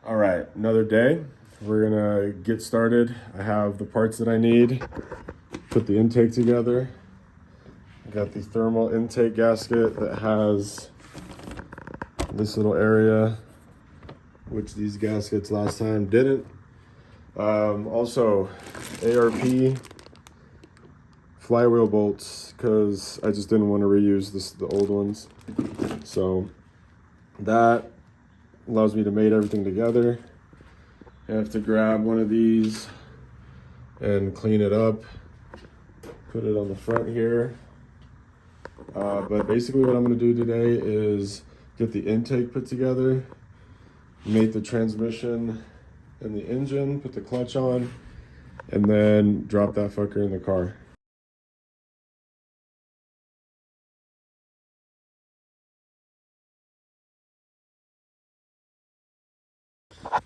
All right, another day. We're gonna get started. I have the parts that I need. Put the intake together. I got the thermal intake gasket that has this little area, which these gaskets last time didn't. Also, ARP flywheel bolts, because I just didn't want to reuse the old ones. So that allows me to mate everything together. I have to grab one of these and clean it up, put it on the front here. But basically what I'm gonna do today is get the intake put together, mate the transmission and the engine, put the clutch on, and then drop that fucker in the car.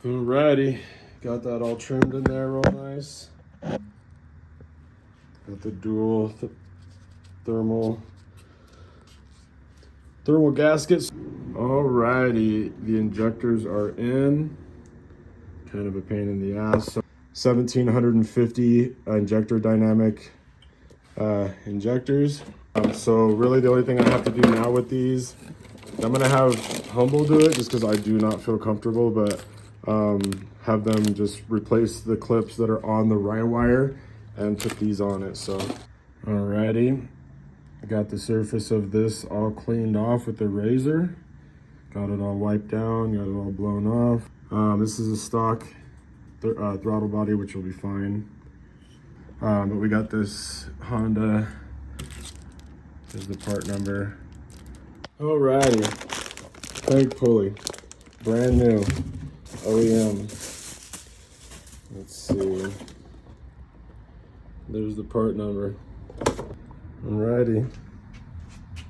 Alrighty, got that all trimmed in there real nice. Got the dual thermal gaskets. Alrighty, the injectors are in. Kind of a pain in the ass. So 1750 injector dynamic injectors. So really the only thing I have to do now with these, I'm gonna have Humble do it just because I do not feel comfortable, but have them just replace the clips that are on the right wire and put these on it. So alrighty, I got the surface of this all cleaned off with the razor. Got it all wiped down, got it all blown off. This is a stock throttle body, which will be fine. But we got this Honda. Here's the part number. Alrighty, crank pulley, brand new, OEM. Let's see. There's the part number. Alrighty,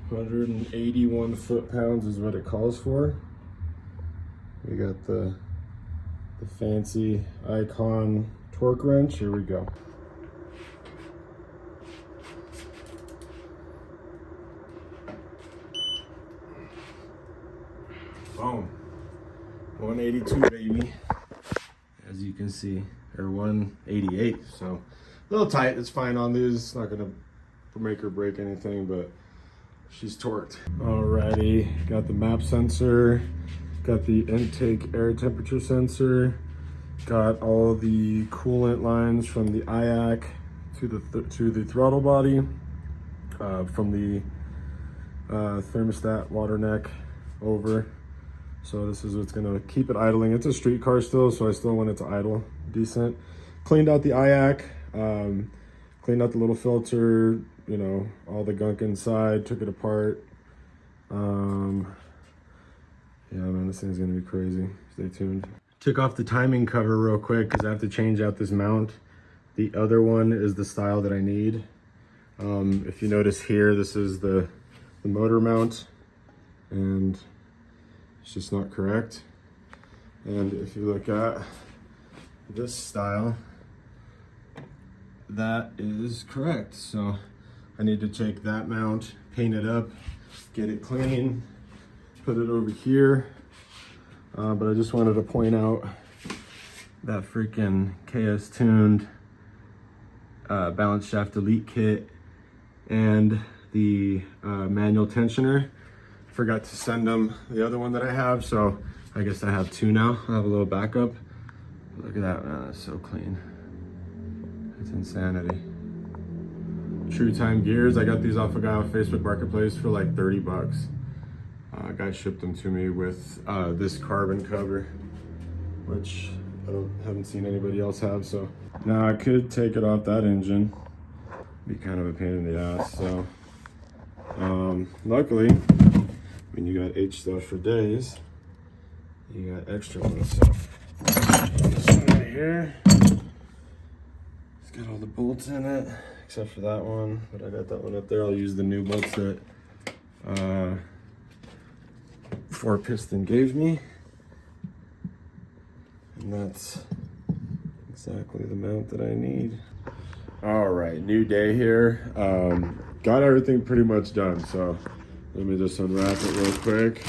181 foot-pounds is what it calls for. We got the fancy Icon torque wrench. Here we go. Boom. 182, baby. As you can see, or 188. So a little tight. It's fine on these. It's not gonna make or break anything, but she's torqued. Alrighty, got the map sensor. Got the intake air temperature sensor. Got all the coolant lines from the IAC to the throttle body, from the thermostat water neck over. So this is what's gonna keep it idling. It's a street car still, so I still want it to idle decent. Cleaned out the IAC, cleaned out the little filter, you know, all the gunk inside, took it apart. Yeah, man, this thing's gonna be crazy. Stay tuned. Took off the timing cover real quick because I have to change out this mount. The other one is the style that I need. If you notice here, this is the motor mount, and it's just not correct. And if you look at this style, that is correct. So I need to take that mount, paint it up, get it clean, put it over here. But I just wanted to point out that freaking KS tuned balance shaft delete kit and the manual tensioner. Forgot to send them the other one that I have, so I guess I have two now. I have a little backup. Look at that, man, that's so clean. It's insanity. True Time gears, I got these off a guy on Facebook Marketplace for like 30 bucks. A guy shipped them to me with this carbon cover, which I haven't seen anybody else have. So now I could take it off that engine. Be kind of a pain in the ass. So luckily, when you got H stuff for days, you got extra ones. So this one right here, it's got all the bolts in it, except for that one. But I got that one up there. I'll use the new bolts that 4-piston gave me, and that's exactly the mount that I need. All right, new day here. Got everything pretty much done, so let me just unwrap it real quick.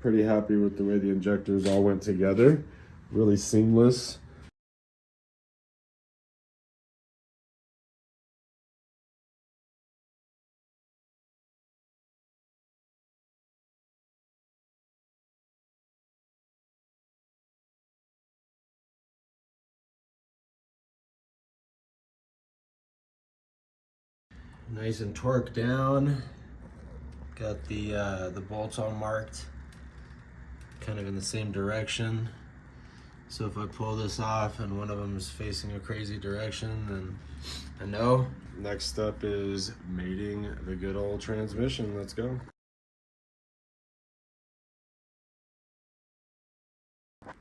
pretty happy with the way the injectors all went together. Really seamless. Nice and torqued down. Got the bolts all marked, kind of in the same direction. So if I pull this off and one of them is facing a crazy direction, then I know. Next step is mating the good old transmission. Let's go.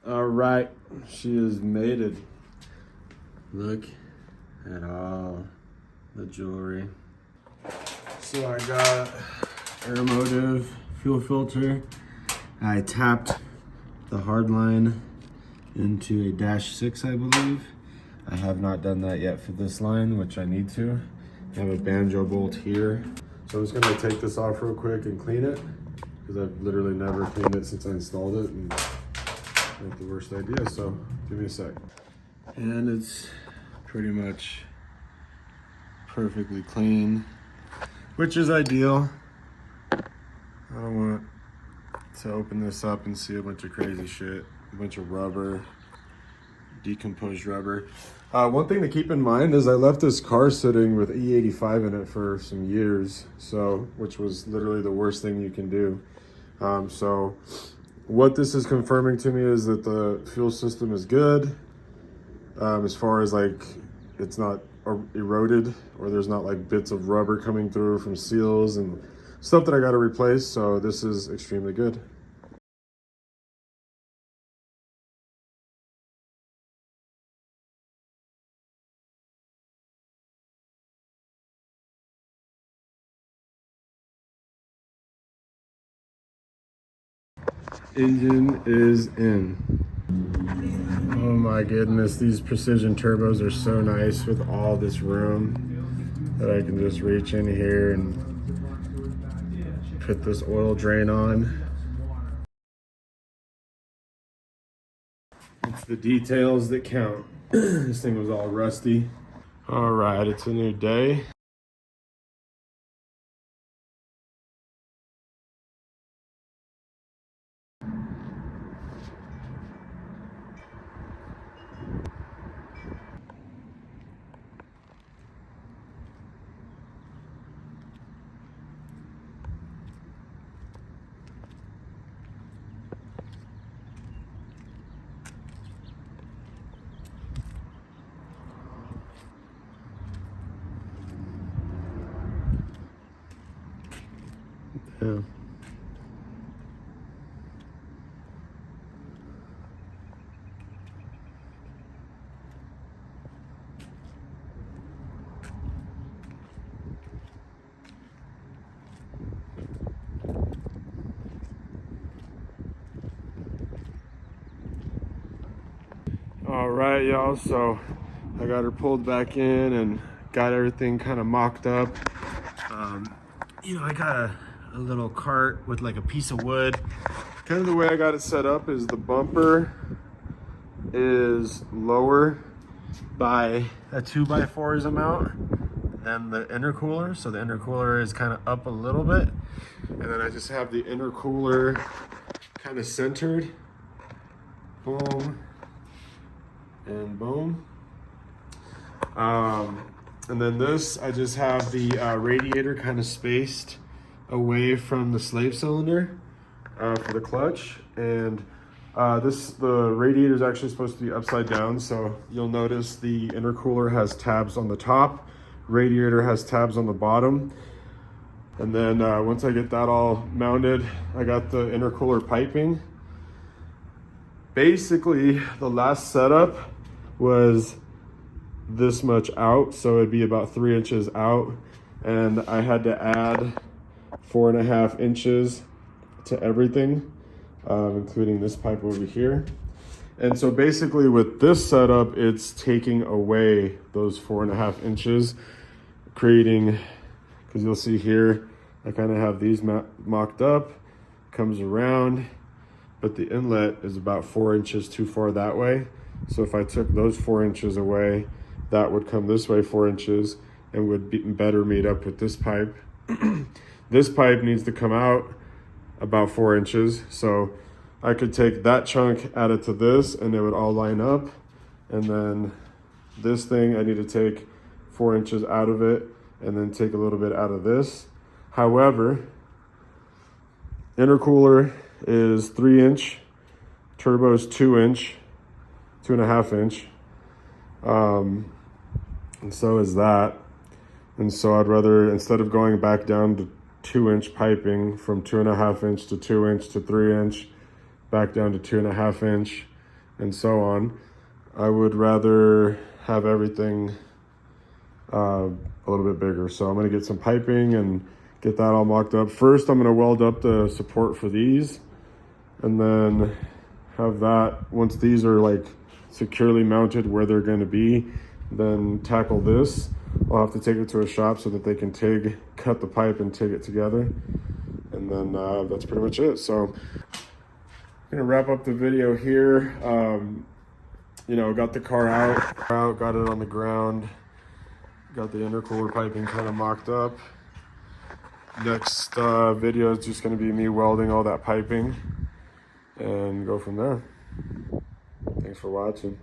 All right, she is mated. Look at all the jewelry. So I got Aeromotive fuel filter. I tapped the hard line into a -6, I believe. I have not done that yet for this line, which I need to. I have a banjo bolt here. So I'm just gonna take this off real quick and clean it, because I've literally never cleaned it since I installed it, and not the worst idea, so give me a sec. And it's pretty much perfectly clean, which is ideal. I don't want to open this up and see a bunch of crazy shit, a bunch of rubber, decomposed rubber. One thing to keep in mind is I left this car sitting with E85 in it for some years, so which was literally the worst thing you can do. So what this is confirming to me is that the fuel system is good, as far as like it's not eroded, or there's not like bits of rubber coming through from seals and stuff that I got to replace. So this is extremely good. Engine is in. Oh my goodness, these precision turbos are so nice with all this room that I can just reach in here and put this oil drain on. It's the details that count. This thing was all rusty. All right, it's a new day. Yeah. All right, y'all, so I got her pulled back in and got everything kind of mocked up. You know, I got a little cart with like a piece of wood. Kind of the way I got it set up is the bumper is lower by a 2x4's amount than the intercooler. So the intercooler is kind of up a little bit. And then I just have the intercooler kind of centered. Boom. And boom. And then this, I just have the radiator kind of spaced away from the slave cylinder for the clutch. And the radiator is actually supposed to be upside down. So you'll notice the intercooler has tabs on the top, radiator has tabs on the bottom. And then once I get that all mounted, I got the intercooler piping. Basically, the last setup was this much out, so it'd be about 3 inches out, and I had to add 4.5 inches to everything, including this pipe over here. And so basically with this setup, it's taking away those 4.5 inches, creating, because you'll see here, I kind of have these mocked up, comes around, but the inlet is about 4 inches too far that way. So if I took those 4 inches away, that would come this way 4 inches and would be better meet up with this pipe. This pipe needs to come out about 4 inches. So I could take that chunk, add it to this, and it would all line up. And then this thing, I need to take 4 inches out of it and then take a little bit out of this. However, intercooler is 3 inch, turbo is 2 inch, 2.5 inch. And so is that. And so I'd rather, instead of going back down to 2 inch piping from 2.5 inch to 2 inch to 3 inch, back down to 2.5 inch, and so on, I would rather have everything a little bit bigger. So I'm gonna get some piping and get that all mocked up. First, I'm gonna weld up the support for these, and then have that, once these are like securely mounted where they're gonna be, then tackle this. I'll have to take it to a shop so that they can cut the pipe and TIG it together. And then that's pretty much it. So I'm gonna wrap up the video here. You know, got the car out, got it on the ground, got the intercooler piping kind of mocked up. Next video is just gonna be me welding all that piping and go from there. Thanks for watching.